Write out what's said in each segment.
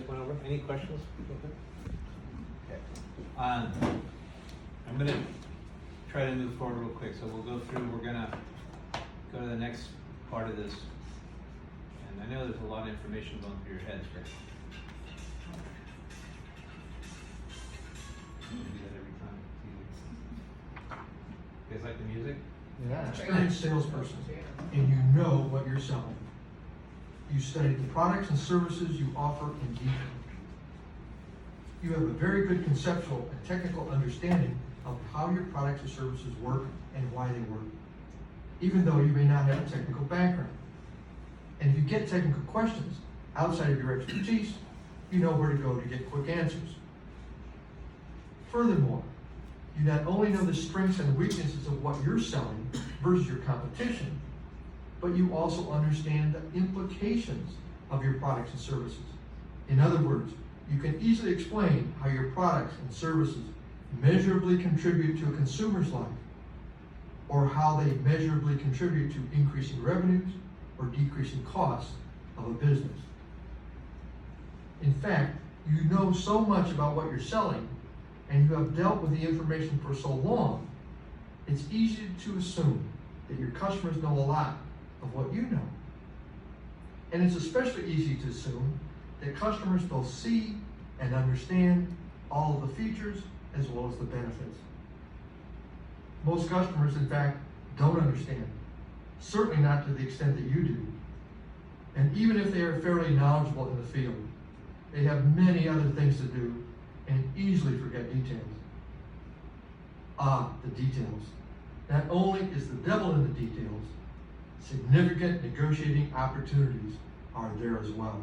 went over. Any questions? Okay. I'm going to try to move forward real quick. So we'll go through, we're going to go to the next part of this. And I know there's a lot of information going through your heads, but you do that every time. You guys like the music? Yeah. Experienced salesperson, and you know what you're selling. You study the products and services you offer in detail. You have a very good conceptual and technical understanding of how your products or services work and why they work, even though you may not have a technical background. And if you get technical questions outside of your expertise, you know where to go to get quick answers. Furthermore, you not only know the strengths and weaknesses of what you're selling versus your competition, but you also understand the implications of your products and services. In other words, you can easily explain how your products and services measurably contribute to a consumer's life, or how they measurably contribute to increasing revenues or decreasing costs of a business. In fact, you know so much about what you're selling, and you have dealt with the information for so long, it's easy to assume that your customers know a lot of what you know. And it's especially easy to assume that customers both see and understand all of the features as well as the benefits. Most customers, in fact, don't understand, certainly not to the extent that you do. And even if they are fairly knowledgeable in the field, they have many other things to do and easily forget details. Ah, the details. Not only is the devil in the details, significant negotiating opportunities are there as well.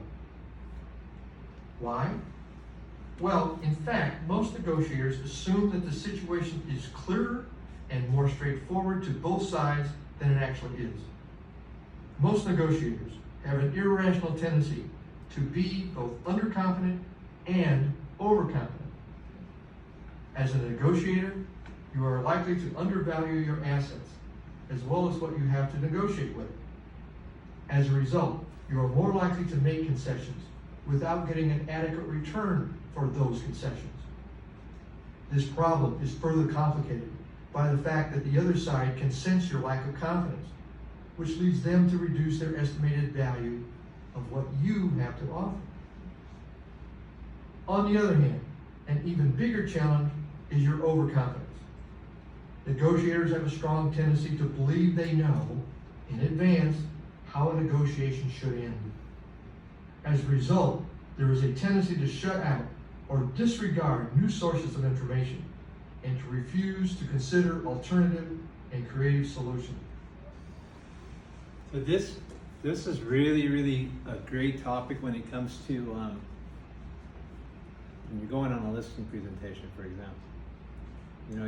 Why? Well, in fact, most negotiators assume that the situation is clearer and more straightforward to both sides than it actually is. Most negotiators have an irrational tendency to be both underconfident and overconfident. As a negotiator, you are likely to undervalue your assets, as well as what you have to negotiate with. As a result, you are more likely to make concessions without getting an adequate return for those concessions. This problem is further complicated by the fact that the other side can sense your lack of confidence, which leads them to reduce their estimated value of what you have to offer. On the other hand, an even bigger challenge is your overconfidence. Negotiators have a strong tendency to believe they know in advance how a negotiation should end. As a result, there is a tendency to shut out or disregard new sources of information and to refuse to consider alternative and creative solutions. So this is really a great topic when it comes to when you're going on a listing presentation, for example. You know,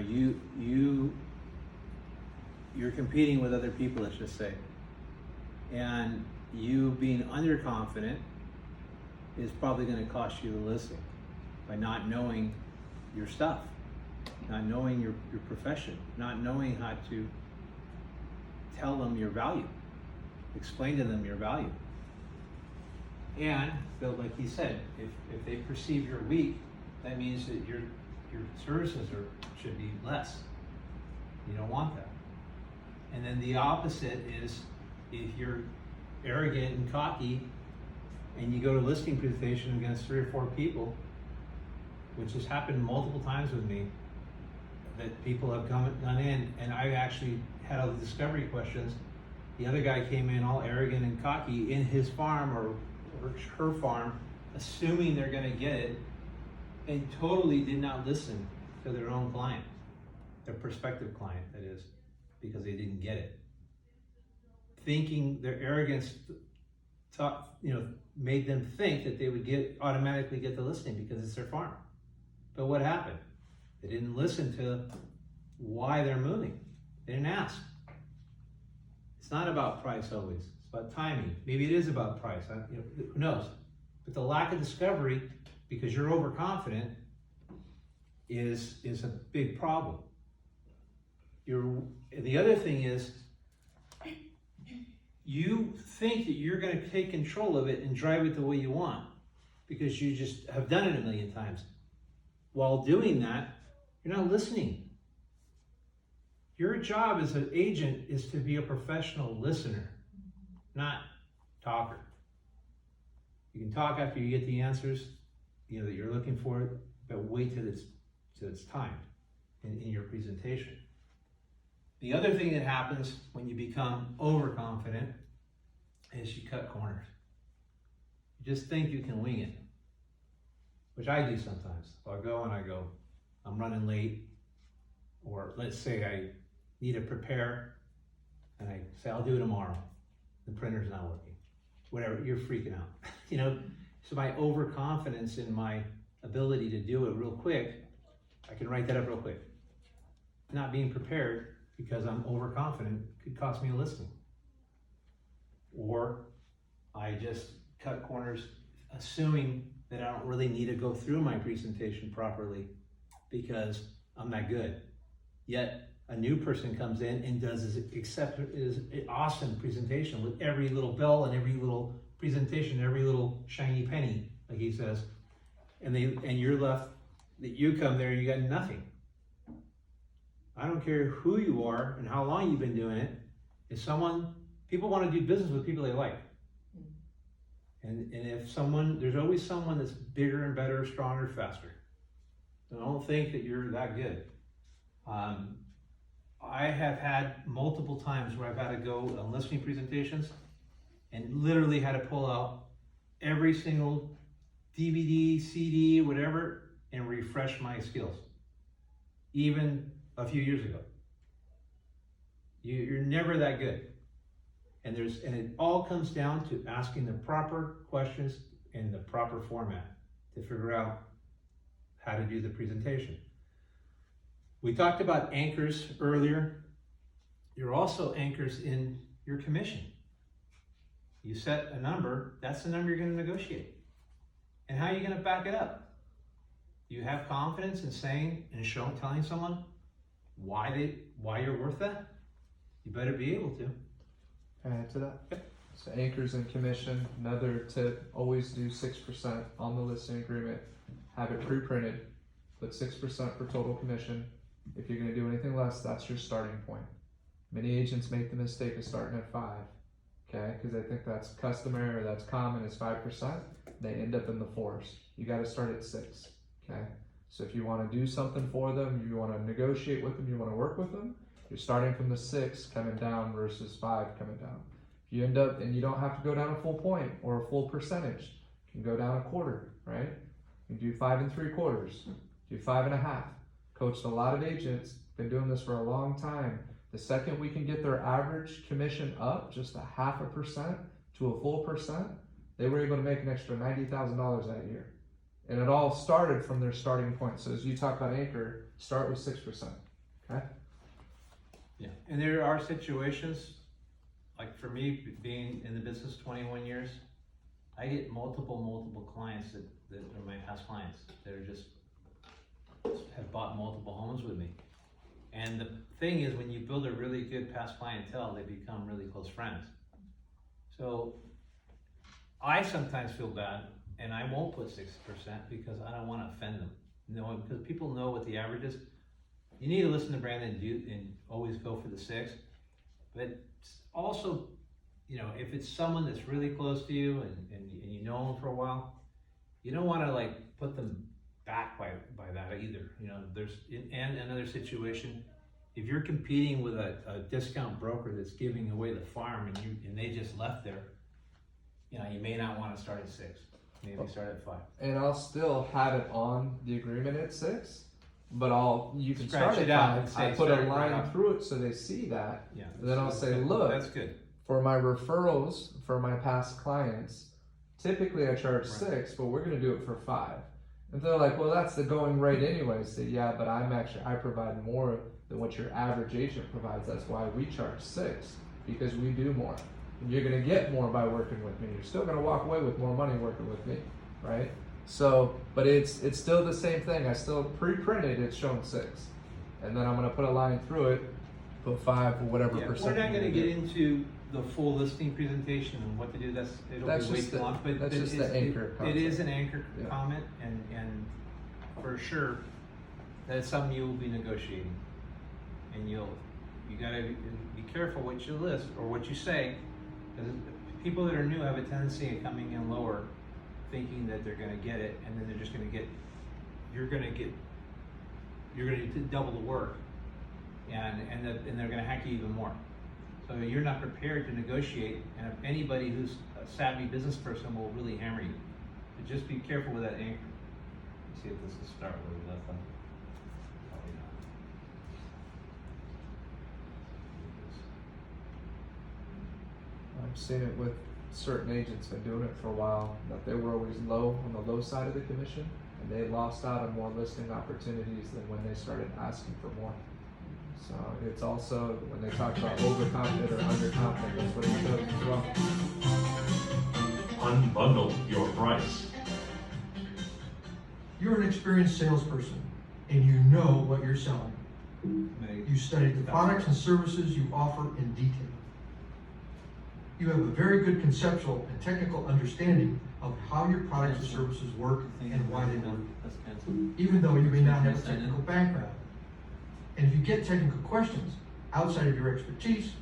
you're competing with other people, let's just say, and you being underconfident is probably going to cost you the listing by not knowing your stuff, not knowing your profession, not knowing how to tell them your value, explain to them your value. And Bill, like he said, if they perceive you're weak, that means that your services should be less. You don't want that. And then the opposite is if you're arrogant and cocky and you go to a listing presentation against 3 or 4 people, which has happened multiple times with me, that people have gone in and I actually had all the discovery questions. The other guy came in all arrogant and cocky in his farm or her farm, assuming they're going to get it, and totally did not listen to their own client, their prospective client, that is, because they didn't get it. Thinking their arrogance made them think that they would automatically get the listing because it's their farm. But what happened? They didn't listen to why they're moving. They didn't ask. It's not about price always. It's about timing. Maybe it is about price. Who knows? But the lack of discovery, because you're overconfident, is a big problem. The other thing is, you think that you're going to take control of it and drive it the way you want. because you just have done it a million times. While doing that, you're not listening. Your job as an agent is to be a professional listener, not talker. You can talk after you get the answers, that you're looking for, but wait till it's time in your presentation. The other thing that happens when you become overconfident is you cut corners. You just think you can wing it, which I do sometimes. I'll go and I go, I'm running late, or let's say I need to prepare, and I say, I'll do it tomorrow. The printer's not working. Whatever, you're freaking out. So my overconfidence in my ability to do it real quick, I can write that up real quick. Not being prepared because I'm overconfident could cost me a listing. Or I just cut corners assuming that I don't really need to go through my presentation properly because I'm that good. Yet a new person comes in and does his awesome presentation with every little bell and every little presentation, every little shiny penny, like he says, and you're left, that you come there and you got nothing. I don't care who you are and how long you've been doing it. People want to do business with people they like. And if there's always someone that's bigger and better, stronger, faster. So don't think that you're that good. I have had multiple times where I've had to go on listening presentations and literally had to pull out every single DVD, CD, whatever, and refresh my skills. Even a few years ago. You're never that good. And it all comes down to asking the proper questions in the proper format to figure out how to do the presentation. We talked about anchors earlier. You're also anchors in your commission. You set a number, that's the number you're going to negotiate. And how are you going to back it up? You have confidence in saying and telling someone why you're worth that? You better be able to. Can I add to that? Yep. So anchors and commission, another tip, always do 6% on the listing agreement. Have it pre-printed, put 6% for total commission. If you're gonna do anything less, that's your starting point. Many agents make the mistake of starting at 5, okay? Because they think that's customary or that's common is 5%. They end up in the 4s. You gotta start at 6, okay? So if you wanna do something for them, you wanna negotiate with them, you wanna work with them, you're starting from the 6 coming down versus 5 coming down. If you end up, and you don't have to go down a full point or a full percentage, you can go down a quarter, right? You do 5 3/4, do 5 1/2. Coached a lot of agents, been doing this for a long time. The second we can get their average commission up just 0.5% to a full percent, they were able to make an extra $90,000 that year. And it all started from their starting point. So as you talk about anchor, start with 6%, okay? Yeah, and there are situations, like for me, being in the business 21 years, I get multiple clients that are my past clients that are just have bought multiple homes with me. And the thing is, when you build a really good past clientele, they become really close friends. So I sometimes feel bad, and I won't put 6% because I don't want to offend them. Because people know what the average is. You need to listen to Brandon and always go for the 6. But also, if it's someone that's really close to you and you know them for a while, you don't want to put them back by that either. And another situation, if you're competing with a discount broker that's giving away the farm and they just left there, you may not want to start at 6. Maybe start at 5. And I'll still have it on the agreement at 6, but you can Scratch start it at out and 5. say I put a start right line up. through it so they see that. Yeah. Then I'll say, look, that's good. for my referrals for my past clients, typically I charge 6, but we're gonna do it for 5. And they're like, well, that's the going rate anyway. So yeah, but I provide more than what your average agent provides. That's why we charge 6, because we do more. And you're gonna get more by working with me. You're still gonna walk away with more money working with me, right? So, but it's still the same thing. I still pre-printed, it's showing 6. And then I'm gonna put a line through it, put 5 or whatever Yeah, percent. we're not going to get into the full listing presentation and what to do, it'll That's be way just too the- long, but that's just it's- the anchor It is concept. an anchor Yeah. comment, and for sure, that's something you will be negotiating. And you gotta be careful what you list or what you say, because people that are new have a tendency of coming in lower, thinking that they're gonna get it, and then they're just gonna get, you're gonna need to double the work, and they're gonna hack you even more. So you're not prepared to negotiate, and if anybody who's a savvy business person will really hammer you. But just be careful with that anchor. Let's see if this will start where we left off. Probably not. I've seen it with certain agents, been doing it for a while, that they were always low on the low side of the commission, and they lost out on more listing opportunities than when they started asking for more. So it's also, when they talk about overconfident or underconfident, that's what it shows as well. Unbundle your price. You're an experienced salesperson, and you know what you're selling. You studied the products and services you offer in detail. You have a very good conceptual and technical understanding of how your products and services work and why they work, even though you may not have a technical background. And if you get technical questions outside of your expertise,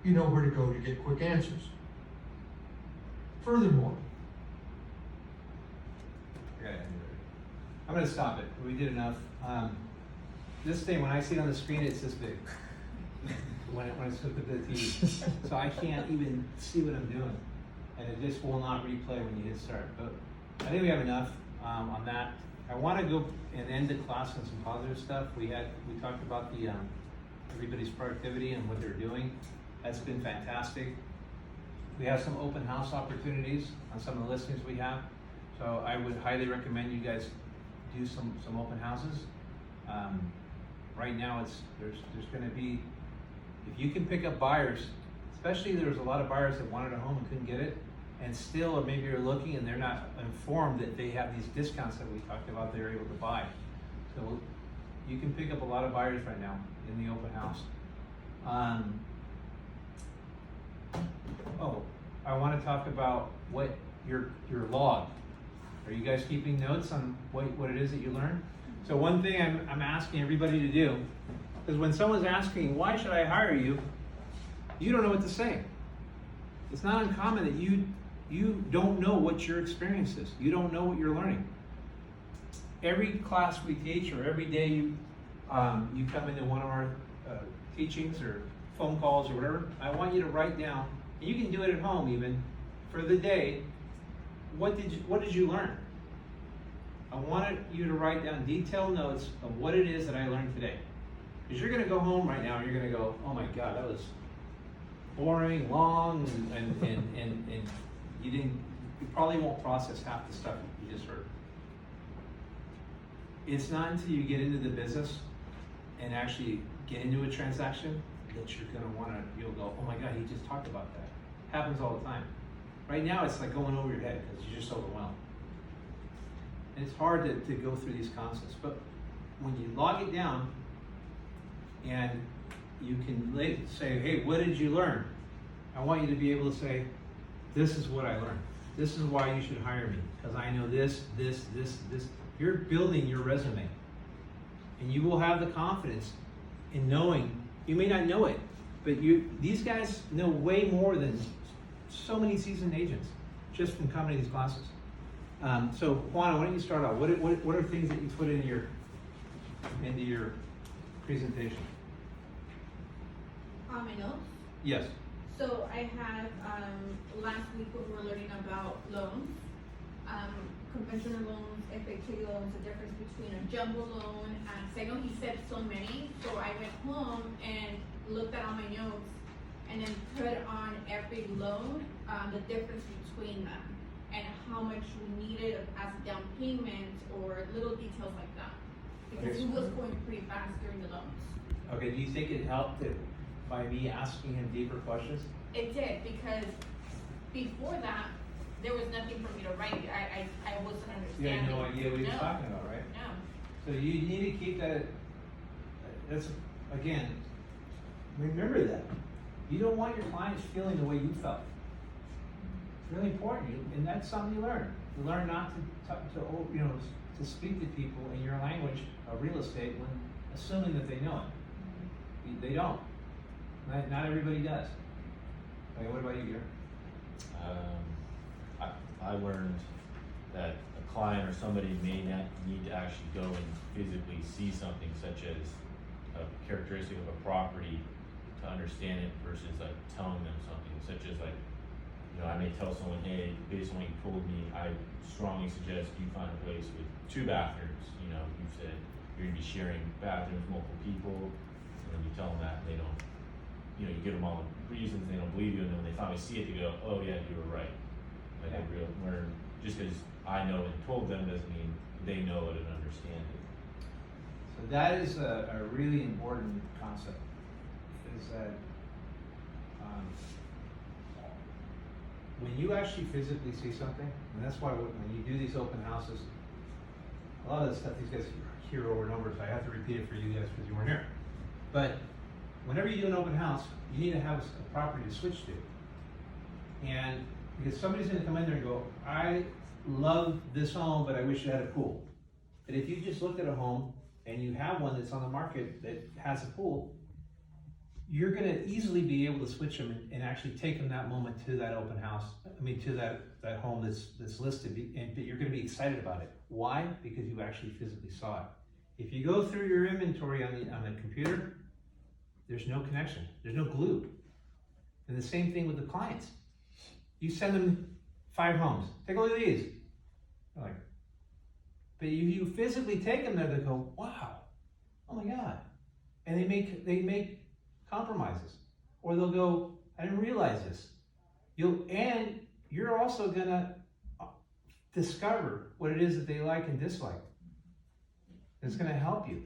you know where to go to get quick answers. Furthermore, I'm gonna stop it. We did enough. This thing, when I see it on the screen, it's this big. when it's hooked up to the TV, so I can't even see what I'm doing, and it just will not replay when you hit start. But I think we have enough on that. I want to go and end the class on some positive stuff. We talked about the everybody's productivity and what they're doing. That's been fantastic. We have some open house opportunities on some of the listings we have, so I would highly recommend you guys do some open houses. Right now, there's going to be, if you can pick up buyers, especially there's a lot of buyers that wanted a home and couldn't get it, and still, or maybe you're looking and they're not informed that they have these discounts that we talked about they're able to buy. So you can pick up a lot of buyers right now in the open house. I want to talk about what your log. Are you guys keeping notes on what it is that you learned? So one thing I'm asking everybody to do is when someone's asking, why should I hire you? You don't know what to say. It's not uncommon that you don't know what your experience is. You don't know what you're learning. Every class we teach, or every day you come into one of our teachings or phone calls or whatever, I want you to write down, and you can do it at home even, for the day, what did you learn? I wanted you to write down detailed notes of what it is that I learned today. Because you're going to go home right now and you're going to go, oh my God, that was boring, long, and you probably won't process half the stuff you just heard. It's not until you get into the business and actually get into a transaction that you're going to you'll go, oh my God, he just talked about that. Happens all the time. Right now, it's like going over your head because you're just overwhelmed. And it's hard to go through these concepts, but when you log it down and you can say, hey, what did you learn? I want you to be able to say, this is what I learned. This is why you should hire me, because I know this. You're building your resume, and you will have the confidence in knowing, you may not know it, but these guys know way more than so many seasoned agents just from coming to these classes. So Juana, why don't you start out? What are things that you put into your presentation? My notes. Yes. So I had last week we were learning about loans, conventional loans, FHA loans, the difference between a jumbo loan. And I know he said so many, so I went home and looked at all my notes, and then put on every loan the difference between them and how much we needed as a down payment or little details like that, because he was going pretty fast during the loans. Okay, do you think it helped by me asking him deeper questions? It did, because before that, there was nothing for me to write. I wasn't You understanding. had no idea what he was No. talking about, right? No. So you need to keep that, that's, again, remember that. You don't want your clients feeling the way you felt. It's really important, and that's something you learn. You learn not to speak to people in your language of real estate when assuming that they know it. They don't. Not everybody does. Okay, what about you, Gary? I learned that a client or somebody may not need to actually go and physically see something such as a characteristic of a property to understand it versus like telling them something such as like, I may tell someone, hey, based on what you told me, I strongly suggest you find a place with 2 bathrooms. You said you're gonna be sharing bathrooms with multiple people, and then you tell them that and they don't, you give them all the reasons, they don't believe you, and then when they finally see it, they go, oh yeah, you were right. Like I really learn, just because I know and told them doesn't mean they know it and understand it. So that is a really important concept, is that when you actually physically see something, and that's why when you do these open houses, a lot of the stuff these guys hear over and over, so I have to repeat it for you guys because you weren't here. But whenever you do an open house, you need to have a property to switch to. And because somebody's gonna come in there and go, I love this home, but I wish it had a pool. But if you just looked at a home and you have one that's on the market that has a pool, you're gonna easily be able to switch them and actually take them that moment to that open house, to that home that's listed, and you're gonna be excited about it. Why? Because you actually physically saw it. If you go through your inventory on the computer, there's no connection, there's no glue. And the same thing with the clients. You send them 5 homes, take a look at these. They're like, but if you physically take them there, they go, wow, oh my God. And they make compromises. Or they'll go, I didn't realize this. And you're also gonna discover what it is that they like and dislike. It's gonna help you.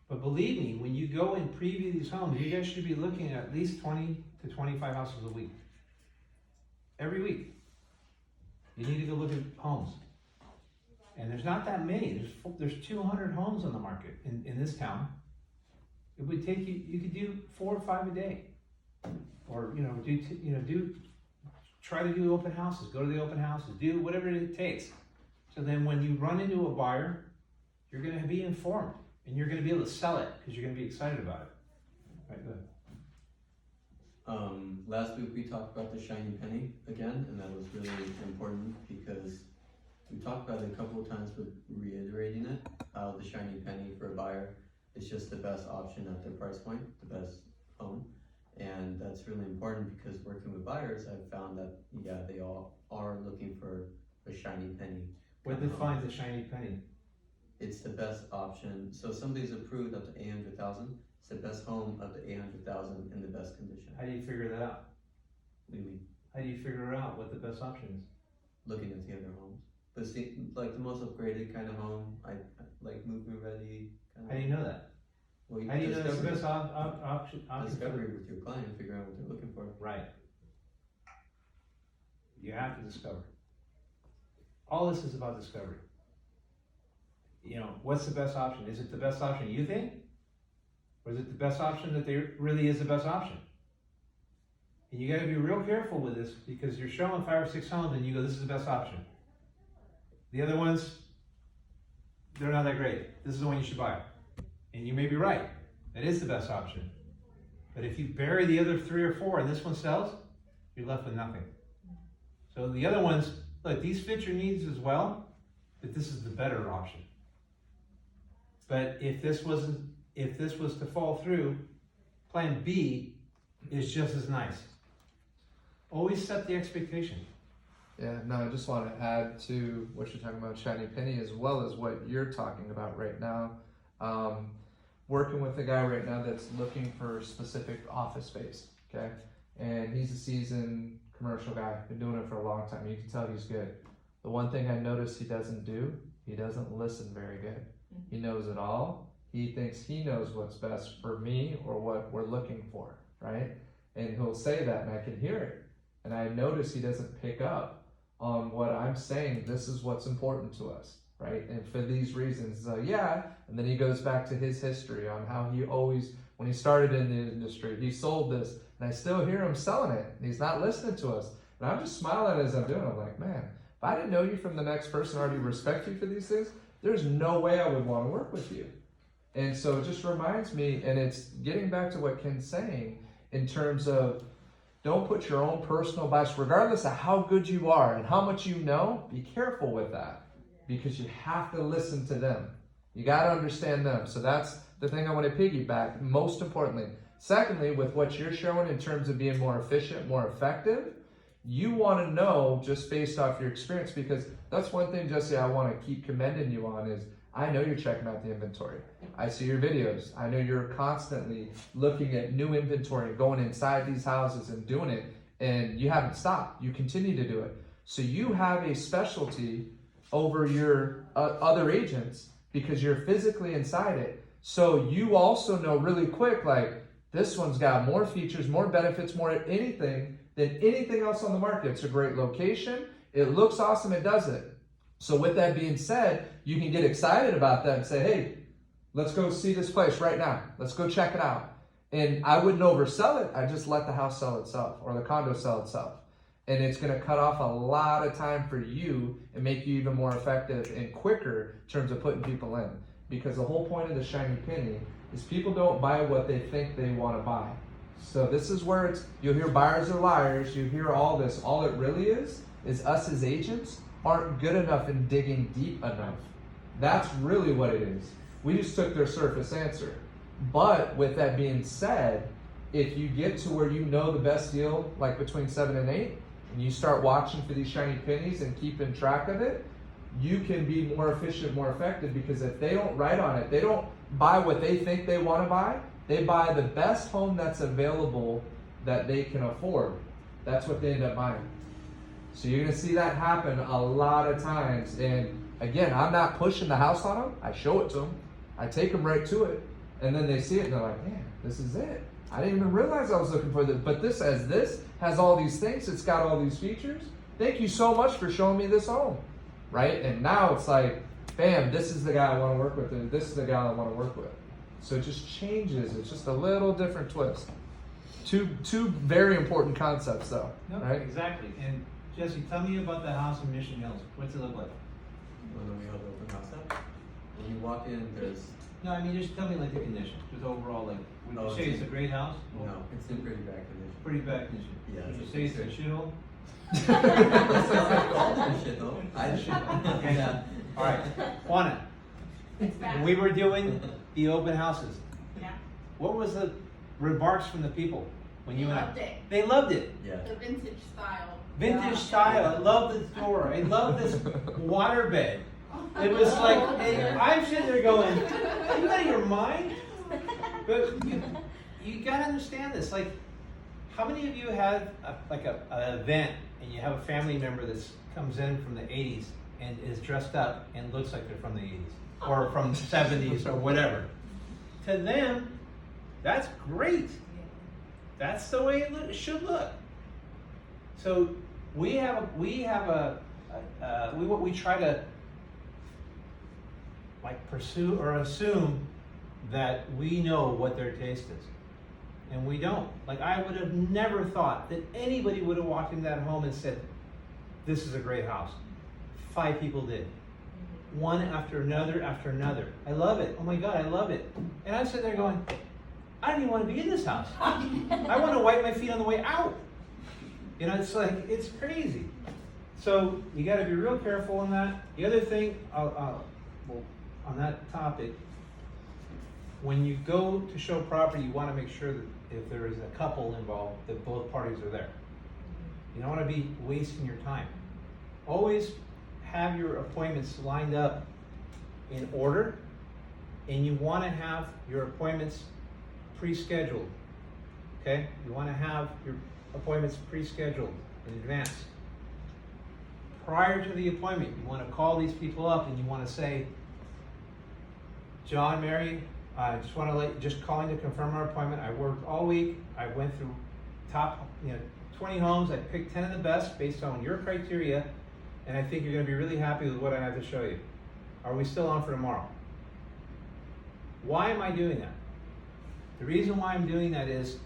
But believe me, when you go and preview these homes, you guys should be looking at least 20 to 25 houses a week. Every week. You need to go look at homes. And there's not that many. There's 200 homes on the market in this town. It would take you could do 4 or 5 a day. Or, try to do open houses, go to the open houses, do whatever it takes. So then when you run into a buyer, you're gonna be informed and you're gonna be able to sell it because you're gonna be excited about it. Right, go ahead. Last week we talked about the shiny penny again, and that was really important because we talked about it a couple of times, but reiterating it, how the shiny penny for a buyer is just the best option at their price point, the best home. And that's really important because working with buyers, I've found that, they all are looking for a shiny penny. What defines a shiny penny? It's the best option. So if somebody's approved up to 800,000, it's the best home up to 800,000 in the best condition. How do you figure that out? What do you mean? How do you figure out what the best option is? Looking at the other homes. But see, like the most upgraded kind of home, I like movement ready. How do you know that? Well, you How do you know that's the discover best option? discovery with your client and figure out what they're looking for. Right. You have to discover. All this is about discovery. What's the best option? Is it the best option you think? Or is it the best option that there really is the best option? And you gotta be real careful with this because you're showing 5 or 6 homes and you go, this is the best option. The other ones, they're not that great. This is the one you should buy. And you may be right. That is the best option. But if you bury the other 3 or 4 and this one sells, you're left with nothing. So the other ones, look, these fit your needs as well, but this is the better option. But if this was to fall through, plan B is just as nice. Always set the expectation. Yeah, no, I just want to add to what you're talking about, shiny penny, as well as what you're talking about right now. Working with a guy right now that's looking for specific office space, okay? And he's a seasoned commercial guy, been doing it for a long time. You can tell he's good. The one thing I noticed he doesn't do, he doesn't listen very good. He knows it all. He thinks he knows what's best for me or what we're looking for, right? And he'll say that and I can hear it. And I notice he doesn't pick up on what I'm saying. This is what's important to us, right? And for these reasons, and then he goes back to his history on how he always, when he started in the industry. He sold this, and I still hear him selling it, and he's not listening to us. And I'm just smiling as I'm doing it. I'm like, man, if I didn't know you from the next person, already respect you for these things, there's no way I would want to work with you. And so it just reminds me, and it's getting back to what Ken's saying in terms of don't put your own personal bias, regardless of how good you are and how much you know, be careful with that, because you have to listen to them. You got to understand them. So that's the thing I want to piggyback, most importantly. Secondly, with what you're showing in terms of being more efficient, more effective, you want to know just based off your experience, because that's one thing, Jesse, I want to keep commending you on is I know you're checking out the inventory. I see your videos. I know you're constantly looking at new inventory, going inside these houses and doing it, and you haven't stopped. You continue to do it. So you have a specialty over your other agents because you're physically inside it. So you also know really quick, like, this one's got more features, more benefits, more anything than anything else on the market. It's a great location. It looks awesome. It does it. So with that being said, you can get excited about that and say, hey, let's go see this place right now. Let's go check it out. And I wouldn't oversell it. I just let the house sell itself or the condo sell itself. And it's going to cut off a lot of time for you and make you even more effective and quicker in terms of putting people in. Because the whole point of the shiny penny is people don't buy what they think they want to buy. So this is where it's, you'll hear buyers are liars, you hear all this. All it really is us as agents aren't good enough in digging deep enough. That's really what it is. We just took their surface answer. But with that being said, if you get to where you know the best deal, like between 7 and 8, and you start watching for these shiny pennies and keeping track of it, you can be more efficient, more effective, because if they don't write on it, they don't buy what they think they want to buy, they buy the best home that's available that they can afford. That's what they end up buying. So you're going to see that happen a lot of times. And again, I'm not pushing the house on them. I show it to them. I take them right to it. And then they see it and they're like, man, this is it. I didn't even realize I was looking for this. But this has all these things. It's got all these features. Thank you so much for showing me this home. Right? And now it's like, bam, this is the guy I want to work with. And this is the guy I want to work with. So it just changes. It's just a little different twist. Two very important concepts though. No, right? exactly. And Jesse, tell me about the house in Mission Hills. What's it look like? When we have the open house up, when you walk in, there's, No, I mean, just tell me like the condition, just overall, like, would you Oh, say it's- it's a great house? no, it's in pretty bad condition. Pretty bad condition. Yeah, Would you it's say it's a shithole? It's not like all that shit though. Okay. Yeah. All right, Juana, It's bad. when we were doing the open houses, Yeah. what was the remarks from the people when you They went loved out? it. They loved it. Yeah. The vintage style. Vintage Yeah. style. I love the door. I love this waterbed. It was like, and I'm sitting there going, "You out of your mind?" But you gotta understand this. Like, how many of you had an event and you have a family member that comes in from the '80s and is dressed up and looks like they're from the '80s or from the '70s or whatever? To them, that's great. That's the way it should look. So we try to like pursue or assume that we know what their taste is, and we don't. Like, I would have never thought that anybody would have walked into that home and said, "This is a great house." 5 people did, one after another after another. I love it. Oh my God, I love it. And I'm sitting there going, I don't even want to be in this house. I want to wipe my feet on the way out. You know, it's like, it's crazy. So you got to be real careful on that. The other thing, well, on that topic, when you go to show property, you want to make sure that if there is a couple involved, that both parties are there. You don't want to be wasting your time. Always have your appointments lined up in order, and you want to have your appointments pre-scheduled. Okay? You want to have your appointments pre-scheduled in advance. Prior to the appointment, you want to call these people up and you want to say, John, Mary, I just want to just calling to confirm our appointment. I worked all week. I went through top 20 homes. I picked 10 of the best based on your criteria, and I think you're going to be really happy with what I have to show you. Are we still on for tomorrow? Why am I doing that? The reason why I'm doing that is,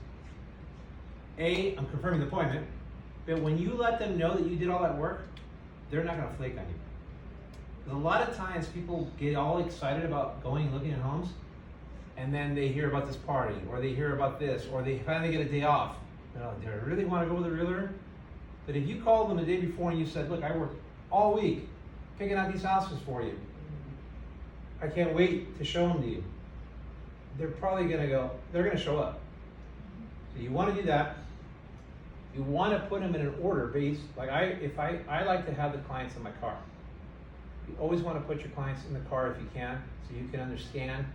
A, I'm confirming the appointment, but when you let them know that you did all that work, they're not gonna flake on you. 'Cause a lot of times people get all excited about going and looking at homes, and then they hear about this party, or they hear about this, or they finally get a day off. They're like, do I really wanna go with a realtor? But if you called them the day before and you said, look, I worked all week picking out these houses for you. I can't wait to show them to you. They're probably they're gonna show up. So you wanna do that. You wanna put them in an order based, like I like to have the clients in my car. You always wanna put your clients in the car if you can, so you can understand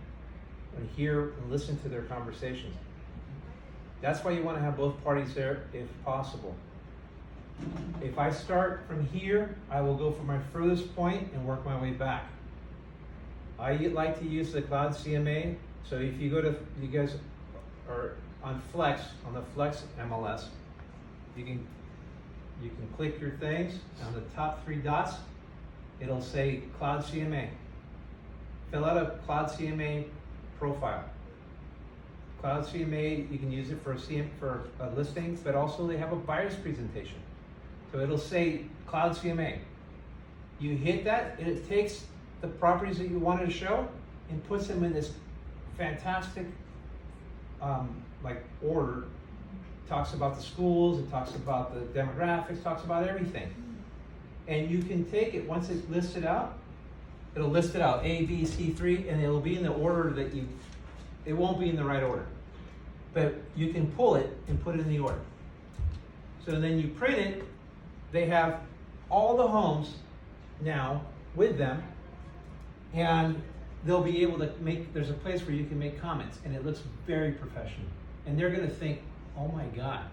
and hear and listen to their conversations. That's why you wanna have both parties there if possible. If I start from here, I will go from my furthest point and work my way back. I like to use the Cloud CMA, so if you guys are on the Flex MLS, you can click your things, on the top 3 dots, it'll say Cloud CMA. Fill out a Cloud CMA profile. Cloud CMA, you can use it for a listing, but also they have a buyer's presentation. So it'll say Cloud CMA. You hit that, and it takes the properties that you wanted to show and puts them in this fantastic order. Talks about the schools, it talks about the demographics, talks about everything. And you can take it, once it's listed out, it'll list it out, A, B, C, 3, and it'll be in the order that it won't be in the right order. But you can pull it and put it in the order. So then you print it, they have all the homes now with them, and they'll be able to there's a place where you can make comments, and it looks very professional. And they're gonna think, oh my God,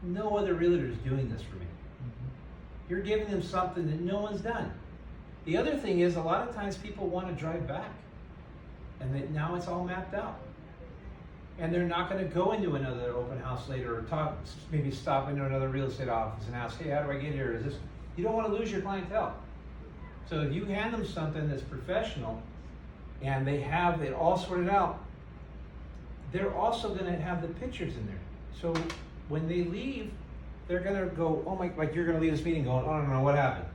no other realtor is doing this for me. You're giving them something that no one's done. The other thing is, a lot of times people wanna drive back, and now it's all mapped out. And they're not gonna go into another open house later, or maybe stop into another real estate office and ask, hey, how do I get here? You don't wanna lose your clientele. So if you hand them something that's professional, and they have it all sorted out, they're also gonna have the pictures in there. So when they leave, they're gonna go, oh my, like you're gonna leave this meeting going, oh, I don't know what happened.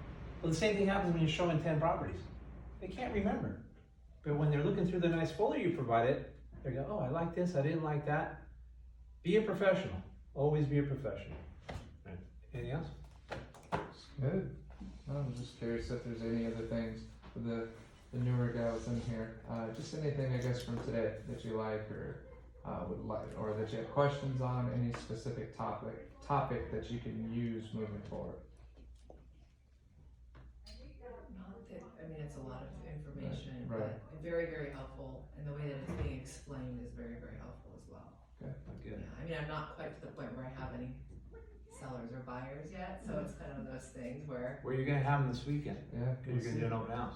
Well, the same thing happens when you're showing 10 properties. They can't remember. But when they're looking through the nice folder you provided, they go, oh, I like this, I didn't like that. Be a professional. Always be a professional. Right. Anything else? Good. I'm just curious if there's any other things for the newer gals in here. Just anything, I guess, from today that you like or would like, or that you have questions on, any specific topic that you can use moving forward. It's a lot of information, Right. but very, very helpful, and the way that it's being explained is very, very helpful as well. Okay. Good. Yeah, I'm not quite to the point where I have any sellers or buyers yet, so it's kind of those things where. Where you're gonna have them this weekend? Yeah. Because you're gonna do an open house.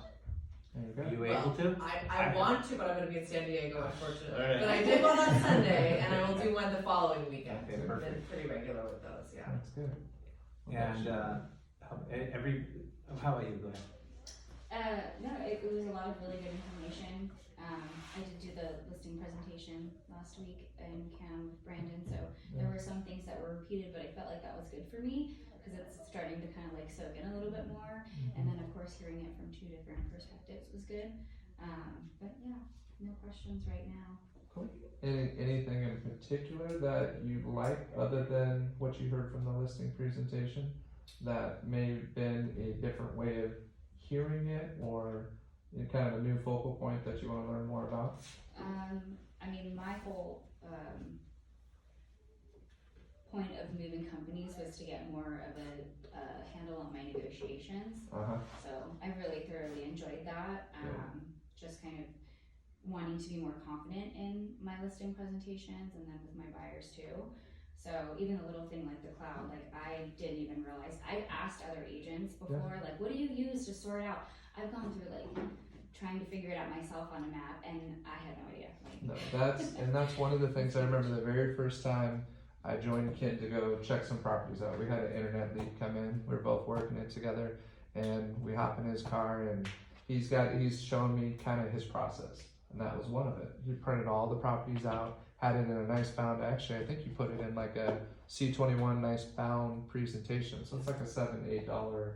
There you go. Are you able to? I want to, but I'm gonna be in San Diego, unfortunately. All right. But I did one on Sunday, and I will do one the following weekend. Okay, I've perfect. been pretty regular with those, yeah. That's good. And how about you? Go ahead. No, it was a lot of really good information. I did do the listing presentation last week in Cam with Brandon, so there were some things that were repeated, but I felt like that was good for me because it's starting to kind of like soak in a little bit more. And then of course hearing it from 2 different perspectives was good. But yeah, no questions right now. Cool. Anything in particular that you like other than what you heard from the listing presentation that may have been a different way of hearing it, or kind of a new focal point that you want to learn more about? I mean, my whole point of moving companies was to get more of a handle on my negotiations. So I really thoroughly enjoyed that. Just kind of wanting to be more confident in my listing presentations and then with my buyers too. So even a little thing like the cloud, like I didn't even realize, I've asked other agents before, like, what do you use to sort out? I've gone through like trying to figure it out myself on a map, and I had no idea. Like, No, that's one of the things I remember the very first time I joined Kent to go check some properties out. We had an internet lead come in, we were both working it together, and we hop in his car, and he's showing me kind of his process and that was one of it. He printed all the properties out, had it in a nice bound. Actually, I think you put it in like a C21 nice bound presentation. So it's like a $7 to $8,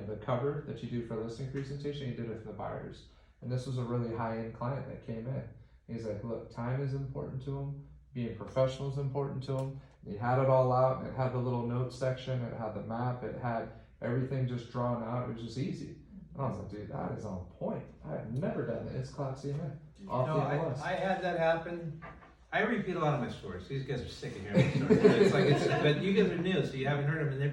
the cover that you do for a listing presentation. He did it for the buyers, and this was a really high end client that came in. He's like, look, time is important to him. Being professional is important to him. He had it all out, and it had the little notes section, it had the map, it had everything just drawn out. It was just easy. And I was like, dude, that is on point. I have never done it. It's classy, man. Off No, the MLS. I had that happen. I repeat a lot of my stories. These guys are sick of hearing my stories. But you guys are new, so you haven't heard them, and they're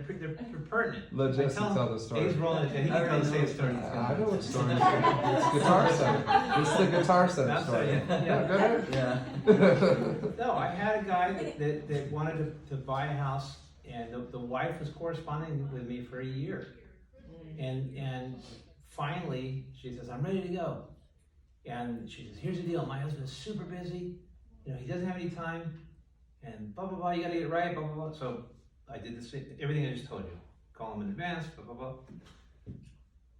pertinent. Legit to tell the story. He's rolling it, and he can tell the same story. I know what story. It's Guitar Center. It's the Guitar Center That's story. it, yeah. Go ahead. Yeah. No, I had a guy that wanted to buy a house, and the wife was corresponding with me for a year. And finally, she says, I'm ready to go. And she says, here's the deal, my husband's super busy, he doesn't have any time, and blah, blah, blah, you gotta get it right, blah, blah, blah. So I did this, everything I just told you. Call him in advance, blah, blah, blah.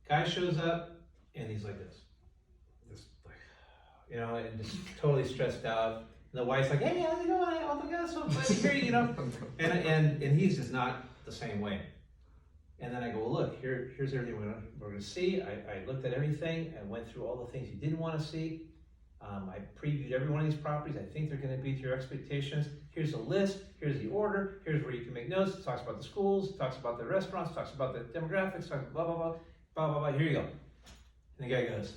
Guy shows up, and he's like this. And just totally stressed out. And the wife's like, hey, how's it going? Oh my God, so glad to hear you, And he's just not the same way. And then I go, well, look, here's everything we're going to see. I looked at everything and went through all the things you didn't want to see. I previewed every one of these properties. I think they're going to be to your expectations. Here's a list. Here's the order. Here's where you can make notes. It talks about the schools. It talks about the restaurants. It talks about the demographics. Talks blah, blah, blah, blah, blah, blah. Here you go. And the guy goes,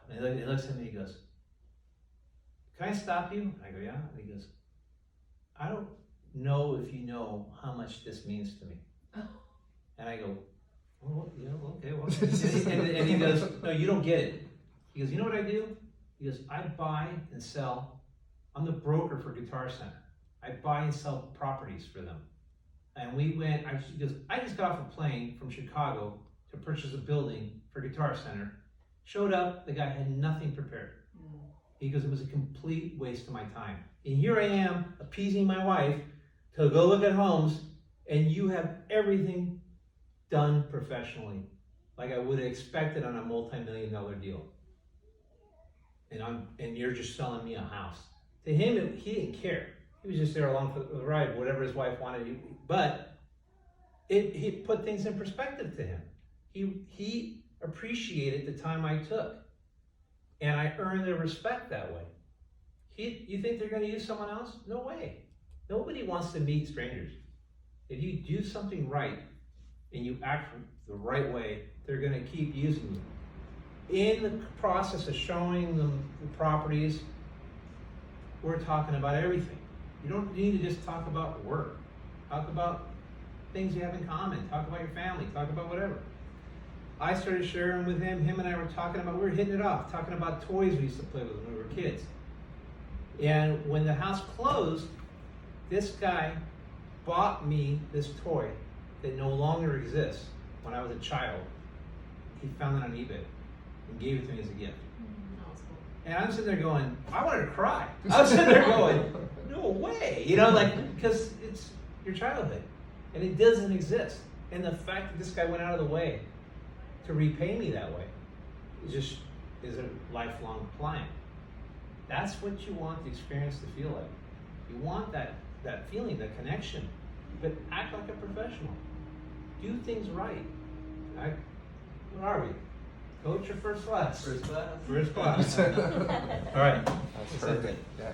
and he looks at me, he goes, can I stop you? I go, yeah. And he goes, I don't know if you know how much this means to me. And I go, oh, yeah, okay, well. and he goes, no, you don't get it. He goes, you know what I do? He goes, I buy and sell. I'm the broker for Guitar Center. I buy and sell properties for them. And he goes, I just got off a plane from Chicago to purchase a building for Guitar Center. Showed up, the guy had nothing prepared. He goes, it was a complete waste of my time. And here I am appeasing my wife to go look at homes, and you have everything done professionally, like I would have expected on a multi-million-dollar deal. And you're just selling me a house. To him, he didn't care. He was just there along for the ride, whatever his wife wanted. But it put things in perspective to him. He appreciated the time I took. And I earned their respect that way. You think they're going to use someone else? No way. Nobody wants to meet strangers. If you do something right and you act the right way, they're going to keep using you. In the process of showing them the properties, we're talking about everything. You don't need to just talk about work. Talk about things you have in common. Talk about your family. Talk about whatever. I started sharing with him. Him and I were talking about, we were hitting it off, talking about toys we used to play with when we were kids. And when the house closed, this guy bought me this toy that no longer exists. When I was a child, he found it on eBay and gave it to me as a gift. And I'm sitting there going, I wanted to cry. I was sitting there going, no way, because it's your childhood and it doesn't exist. And the fact that this guy went out of the way to repay me that way is a lifelong client. That's what you want the experience to feel like. You want that feeling, that connection, but act like a professional. Do things right. What are we? Coach or first class? First class. First class. All right. That's perfect. Yeah.